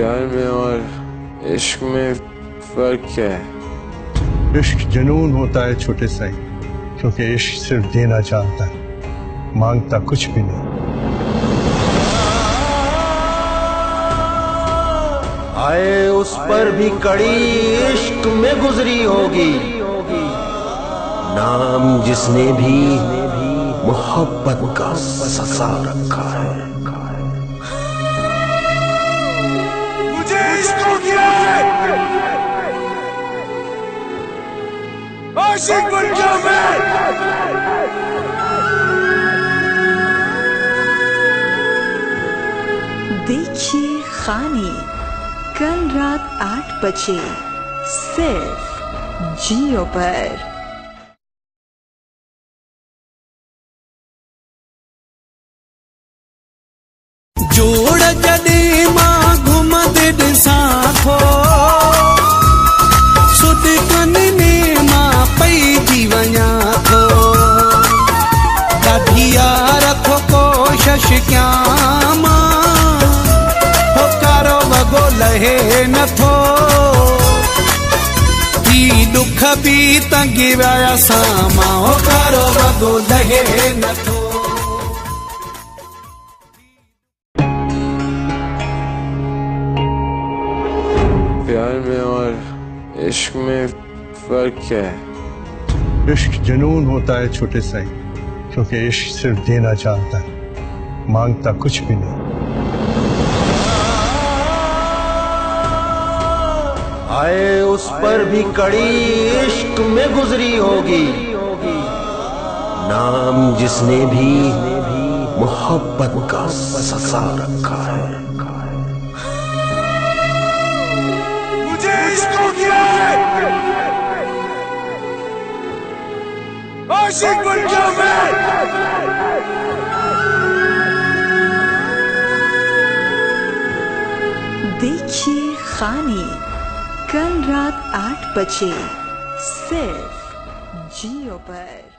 प्यार में और इश्क में फर्क क्या है? इश्क जुनून होता है छोटे साई, क्योंकि इश्क सिर्फ देना चाहता है, मांगता कुछ भी नहीं। आए उस पर भी कड़ी इश्क में गुजरी होगी, नाम जिसने भी मोहब्बत का सजा रखा है। मुझे इश्क हो गया है, आशिक बन गया मैं। देखिए खानी कल रात 8 बजे सिर्फ जियो पर। जोड़ जॾहिं मां घुमंदे ॾिसां थो, सुध कनि में मां पइजी वञां थो। ॾाढी यार थो कोशिश कयां मां, हो कारो वॻो लहे नथो। ही दुख बि तंगी विया सां मां, हो कारो वॻो लहे नथो। प्यार में और इश्क में फर्क क्या है? इश्क जुनून होता है छोटे साई, क्योंकि इश्क सिर्फ देना चाहता है, मांगता कुछ भी नहीं। आए उस पर भी कड़ी इश्क में गुजरी होगी, नाम जिसने भी मोहब्बत का सजा रखा है। मुझे इश्क हो गया है, आशिक बन गया मैं। देखिए खानी कल रात 8 बजे सिर्फ जियो पर।